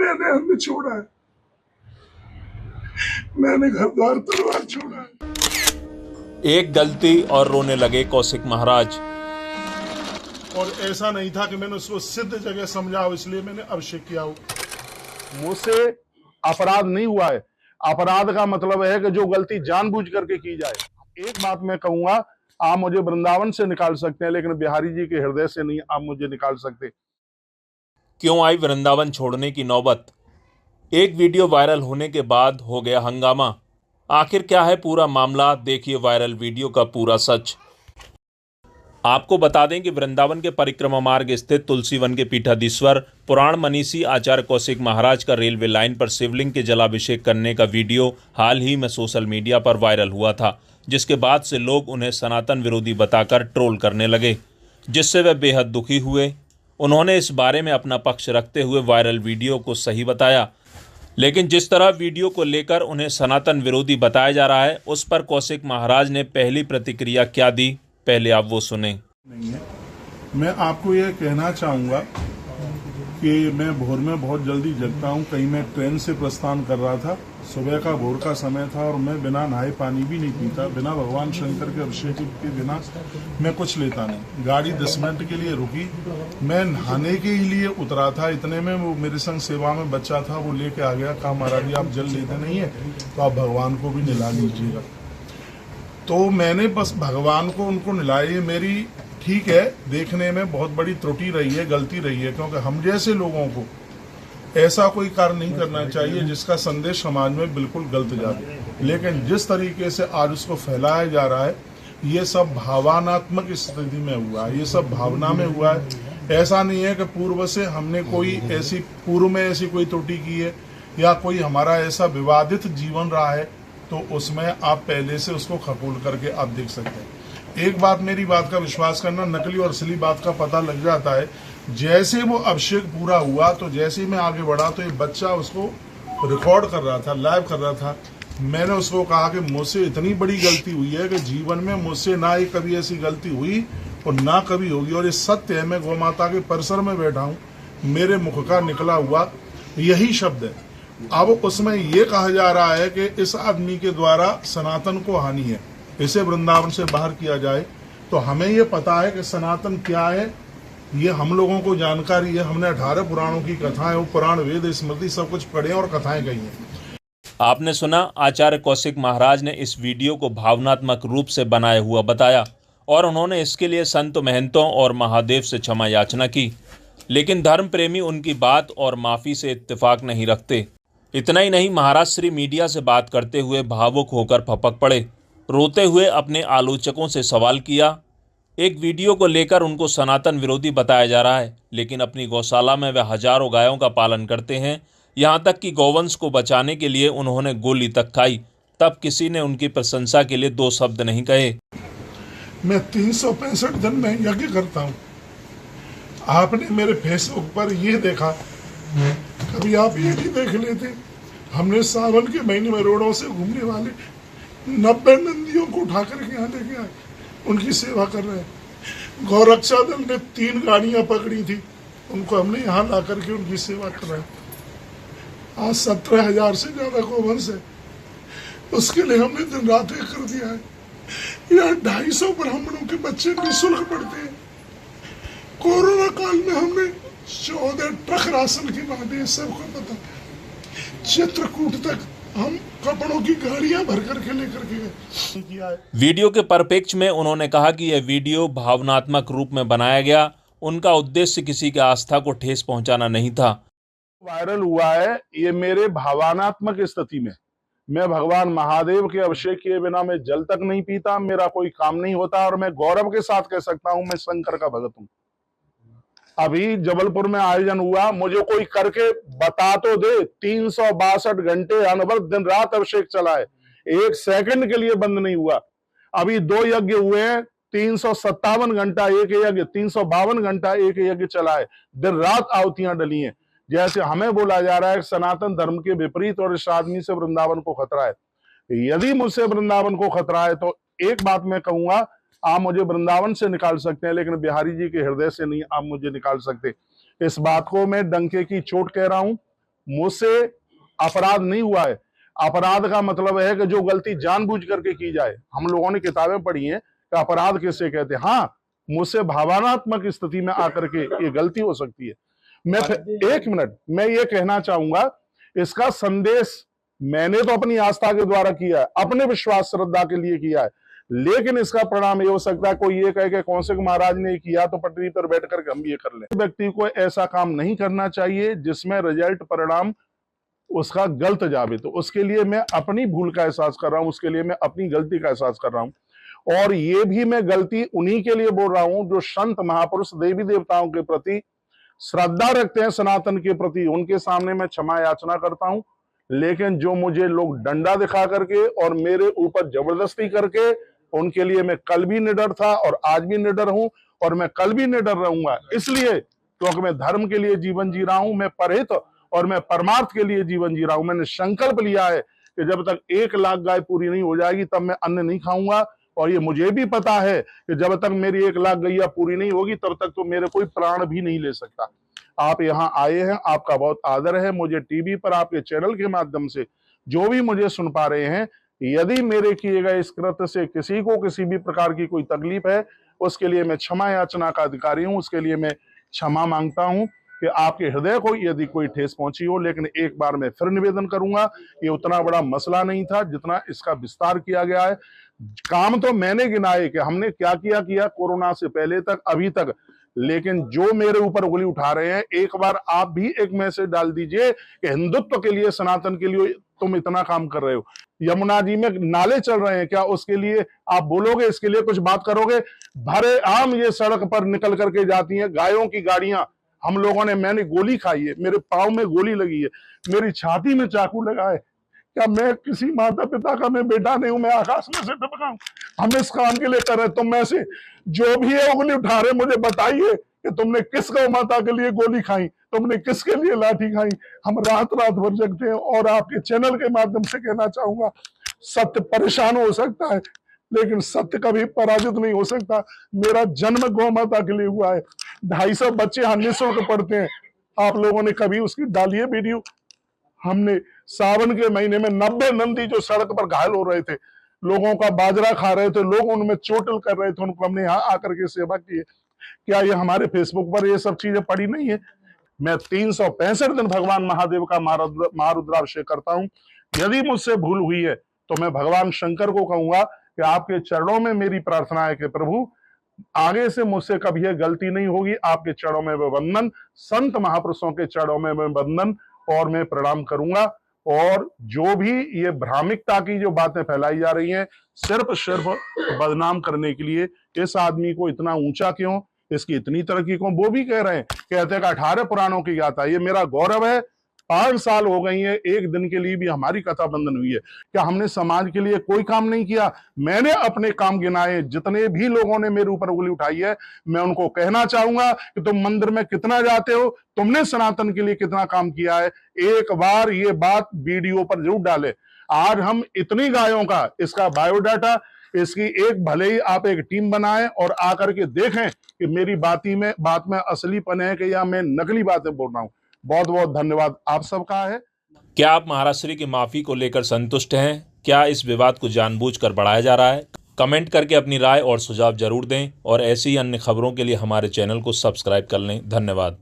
मैंने अन्न छोड़ा है, मैंने घर द्वार परिवार छोड़ा है। एक गलती और रोने लगे कौशिक महाराज। और ऐसा नहीं था कि मैंने उसको सिद्ध जगह समझा हो इसलिए मैंने अभिषेक किया हो। मुझसे अपराध नहीं हुआ है। अपराध का मतलब है कि जो गलती जानबूझ करके की जाए। एक बात मैं कहूंगा, आप मुझे वृंदावन से निकाल सकते हैं लेकिन बिहारी जी के हृदय से नहीं आप मुझे निकाल सकते। क्यों आई वृंदावन छोड़ने की नौबत? एक वीडियो वायरल होने के बाद हो गया हंगामा। आखिर क्या है पूरा मामला, देखिए वायरल वीडियो का पूरा सच। आपको बता दें कि वृंदावन के परिक्रमा मार्ग स्थित तुलसी वन के पीठाधीश्वर पुराण मनीषी आचार्य कौशिक महाराज का रेलवे लाइन पर शिवलिंग के जलाभिषेक करने का वीडियो हाल ही में सोशल मीडिया पर वायरल हुआ था, जिसके बाद से लोग उन्हें सनातन विरोधी बताकर ट्रोल करने लगे, जिससे वे बेहद दुखी हुए। उन्होंने इस बारे में अपना पक्ष रखते हुए वायरल वीडियो को सही बताया, लेकिन जिस तरह वीडियो को लेकर उन्हें सनातन विरोधी बताया जा रहा है, उस पर कौशिक महाराज ने पहली प्रतिक्रिया क्या दी, पहले आप वो सुने। नहीं है, मैं आपको यह कहना चाहूंगा कि मैं भोर में बहुत जल्दी जगता हूं। कहीं मैं ट्रेन से प्रस्थान कर रहा था, सुबह का भोर का समय था और मैं बिना नहाए पानी भी नहीं पीता, बिना भगवान शंकर के अभिषेक के बिना मैं कुछ लेता नहीं। गाड़ी 10 मिनट के लिए रुकी, मैं नहाने के लिए उतरा था, इतने में वो मेरे संग सेवा में बच्चा था, वो लेके आ गया, कहा महाराज जी आप जल लेते नहीं है तो आप भगवान को भी निला लीजिएगा। तो मैंने बस भगवान को उनको निलाए। मेरी ठीक है, देखने में बहुत बड़ी त्रुटि रही है, गलती रही है, क्योंकि हम जैसे लोगों को ऐसा कोई कार्य नहीं करना चाहिए जिसका संदेश समाज में बिल्कुल गलत जाए। लेकिन जिस तरीके से आज उसको फैलाया जा रहा है, ये सब भावनात्मक स्थिति में हुआ है, ये सब भावना में हुआ है। ऐसा नहीं है कि पूर्व से हमने कोई ऐसी पूर्व में ऐसी कोई त्रुटि की है या कोई हमारा ऐसा विवादित जीवन रहा है, तो उसमें आप पहले से उसको खकोल करके आप देख सकते हैं। एक बात, मेरी बात का विश्वास करना, नकली और असली बात का पता लग जाता है। जैसे वो अभिषेक पूरा हुआ तो जैसे ही मैं आगे बढ़ा तो एक बच्चा उसको रिकॉर्ड कर रहा था, लाइव कर रहा था। मैंने उसको कहा कि मुझसे इतनी बड़ी गलती हुई है कि जीवन में मुझसे ना ही कभी ऐसी गलती हुई और ना कभी होगी, और ये सत्य है। मैं गौ माता के परिसर में बैठा हूँ, मेरे मुख का निकला हुआ यही शब्द है। अब उसमें यह कहा जा रहा है कि इस आदमी के द्वारा सनातन को हानि है, इसे वृंदावन से बाहर किया जाए। तो हमें ये पता है कि सनातन क्या है, ये हम लोगों को जानकारी है। हमने 18 पुराणों की कथाएं, वो पुराण वेद स्मृति सब कुछ पढ़े और कथाएं कही हैं। आपने सुना, आचार्य कौशिक महाराज ने इस वीडियो को भावनात्मक रूप से बनाया हुआ बताया और उन्होंने इसके लिए संत महंतों और महादेव से क्षमा याचना की। लेकिन धर्म प्रेमी उनकी बात और माफ़ी से इत्तेफाक नहीं रखते। इतना ही नहीं, महाराज श्री मीडिया से बात करते हुए भावुक होकर फपक पड़े, रोते हुए अपने आलोचकों से सवाल किया। एक वीडियो को लेकर उनको सनातन विरोधी बताया जा रहा है, लेकिन अपनी गौशाला में वे हजारों गायों का पालन करते हैं। यहाँ तक कि गौवंश को बचाने के लिए उन्होंने गोली तक खाई, तब किसी ने उनकी प्रशंसा के लिए 2 शब्द नहीं कहे। मैं 365 दिन में यज्ञ करता हूँ। आपने मेरे फेसबुक पर ये देखा, कभी आप ये नहीं देख लेते, हमने सावन के महीने में रोडों से घूमने वाले 90 नंदियों को उठा करके यहाँ लेके आए, उनकी सेवा कर रहे हैं। गौरक्षा दल ने 3 गाड़ियां पकड़ी थी, उनको हमने यहाँ ला करके उनकी सेवा कर रहे हैं। आज 17,000 से ज्यादा गौवंश है, उसके लिए हमने दिन रात एक कर दिया है। यहाँ 250 ब्राह्मणों के बच्चे निःशुल्क पढ़ते हैं। कोरोना काल में हमने 14 ट्रक राशन की बांटे, सबको पता। चित्रकूट तक हम कपड़ों की गाड़ियां भर करके लेकर के गए। वीडियो के परिप्रेक्ष्य में उन्होंने कहा कि यह वीडियो भावनात्मक रूप में बनाया गया, उनका उद्देश्य किसी की आस्था को ठेस पहुंचाना नहीं था। वायरल हुआ है ये मेरे भावनात्मक स्थिति में। मैं भगवान महादेव के अभिषेक किए बिना मैं जल तक नहीं पीता, मेरा कोई काम नहीं होता, और मैं गौरव के साथ कह सकता हूं मैं शंकर का भगत हूं। अभी जबलपुर में आयोजन हुआ, मुझे कोई करके बता तो दे, 362 घंटे अनवरत दिन रात अभिषेक चला है, 1 सेकंड के लिए बंद नहीं हुआ। अभी 2 यज्ञ हुए हैं, 357 घंटा एक यज्ञ, 352 घंटा एक यज्ञ चला है, दिन रात आहुतियां डली हैं। जैसे हमें बोला जा रहा है सनातन धर्म के विपरीत और इस आदमी से वृंदावन को खतरा है। यदि मुझसे वृंदावन को खतरा है तो एक बात मैं कहूंगा, आप मुझे वृंदावन से निकाल सकते हैं लेकिन बिहारी जी के हृदय से नहीं आप मुझे निकाल सकते। इस बात को मैं डंके की चोट कह रहा हूं। मुझसे अपराध नहीं हुआ है। अपराध का मतलब है कि जो गलती जानबूझ करके की जाए। हम लोगों ने किताबें पढ़ी हैं कि अपराध किसे कहते हैं। हाँ, मुझसे भावनात्मक स्थिति में आकर के ये गलती हो सकती है। मैं एक मिनट, मैं ये कहना चाहूंगा, इसका संदेश मैंने तो अपनी आस्था के द्वारा किया है, अपने विश्वास श्रद्धा के लिए किया है, लेकिन इसका परिणाम ये हो सकता है कोई ये कहे कि कौशिक महाराज ने किया तो पटरी पर बैठ कर हम ये कर लें। व्यक्ति को ऐसा काम नहीं करना चाहिए जिसमें रिजल्ट परिणाम उसका गलत जावे। तो उसके लिए मैं अपनी भूल का एहसास कर रहा हूं, उसके लिए मैं अपनी गलती का एहसास कर रहा हूं। और ये भी मैं गलती उन्हीं के लिए बोल रहा हूं जो संत महापुरुष देवी देवताओं के प्रति श्रद्धा रखते हैं, सनातन के प्रति। उनके सामने मैं क्षमा याचना करता हूं। लेकिन जो मुझे लोग डंडा दिखा करके और मेरे ऊपर जबरदस्ती करके, उनके लिए मैं कल भी निडर था और आज भी निडर हूं और मैं कल भी निडर रहूंगा। इसलिए क्योंकि मैं धर्म के लिए जीवन जी रहा हूं, मैं परहित और मैं परमार्थ के लिए जीवन जी रहा हूं। मैंने संकल्प लिया है कि जब तक 1 लाख गाय पूरी नहीं हो जाएगी तब मैं अन्न नहीं खाऊंगा। और ये मुझे भी पता है कि जब तक मेरी 1 लाख गैया पूरी नहीं होगी तब तक तो मेरे कोई प्राण भी नहीं ले सकता। आप यहाँ आए हैं, आपका बहुत आदर है। मुझे टीवी पर आपके चैनल के माध्यम से जो भी मुझे सुन पा रहे हैं, यदि मेरे किए गए इस कृत्य से किसी को किसी भी प्रकार की कोई तकलीफ है, उसके लिए मैं क्षमा याचना का अधिकारी हूं। उसके लिए मैं क्षमा मांगता हूं कि आपके हृदय को यदि कोई ठेस पहुंची हो। लेकिन एक बार मैं फिर निवेदन करूंगा, ये उतना बड़ा मसला नहीं था जितना इसका विस्तार किया गया है। काम तो मैंने गिनाए कि हमने क्या किया कोरोना से पहले तक, अभी तक। लेकिन जो मेरे ऊपर उंगली उठा रहे हैं, एक बार आप भी एक मैसेज डाल दीजिए कि हिंदुत्व के लिए, सनातन के लिए तुम इतना काम कर रहे हो। यमुना जी में नाले चल रहे हैं, क्या उसके लिए आप बोलोगे, इसके लिए कुछ बात करोगे? भरे आम ये सड़क पर निकल करके जाती हैं गायों की गाड़ियां। हम लोगों ने, मैंने गोली खाई है, मेरे पांव में गोली लगी है, मेरी छाती में चाकू लगा है। क्या मैं किसी माता पिता का मैं बेटा नहीं हूं? मैं आकाश में से टपका हूं? हम इस काम के लिए कर रहे हैं। तुम में से जो भी है उंगली उठा रहे, मुझे बताइए कि तुमने किस गौ माता के लिए गोली खाई, तुमने किसके लिए लाठी खाई। हम रात रात भर जगते हैं। और आपके चैनल के माध्यम से कहना चाहूंगा, सत्य परेशान हो सकता है लेकिन सत्य कभी पराजित नहीं हो सकता। मेरा जन्म गौ माता के लिए हुआ है। 250 बच्चे यहाँ निःशुल्क पढ़ते हैं। आप लोगों ने कभी उसकी डाली है वीडियो? हमने सावन के महीने में 90 नंदी जो सड़क पर घायल हो रहे थे, लोगों का बाजरा खा रहे थे, लोग उनमें चोटिल कर रहे थे, उनको हमने यहाँ आकर के सेवा की है। क्या ये हमारे फेसबुक पर ये सब चीजें पड़ी नहीं है? मैं 365 दिन भगवान महादेव का महारुद्राभिषेक करता हूं। यदि मुझसे भूल हुई है तो मैं भगवान शंकर को कहूंगा कि आपके चरणों में मेरी प्रार्थना है कि प्रभु आगे से मुझसे कभी यह गलती नहीं होगी। आपके चरणों में मैं वंदन, संत महापुरुषों के चरणों में मैं वंदन और मैं प्रणाम करूंगा। और जो भी ये भ्रामिकता की जो बातें फैलाई जा रही हैं, सिर्फ बदनाम करने के लिए, इस आदमी को इतना ऊंचा क्यों, इसकी इतनी तरक्की क्यों, वो भी कह रहे हैं, कहते हैं कि 18 पुराणों की गाथा। ये मेरा गौरव है। 5 साल हो गई है, एक दिन के लिए भी हमारी कथा बंधन हुई है। क्या हमने समाज के लिए कोई काम नहीं किया? मैंने अपने काम गिनाए। जितने भी लोगों ने मेरे ऊपर उंगली उठाई है, मैं उनको कहना चाहूंगा कि तुम मंदिर में कितना जाते हो, तुमने सनातन के लिए कितना काम किया है। एक बार ये बात वीडियो पर जरूर डाले। आज हम इतनी गायों का, इसका बायोडाटा, इसकी एक भले ही आप एक टीम बनाएं और आकर के देखें कि मेरी बात में असलीपन है कि या मैं नकली बातें बोल रहा हूं। बहुत बहुत धन्यवाद आप सबका है। क्या आप महाराज श्री की माफी को लेकर संतुष्ट हैं? क्या इस विवाद को जानबूझकर बढ़ाया जा रहा है? कमेंट करके अपनी राय और सुझाव जरूर दें और ऐसी ही अन्य खबरों के लिए हमारे चैनल को सब्सक्राइब कर लें। धन्यवाद।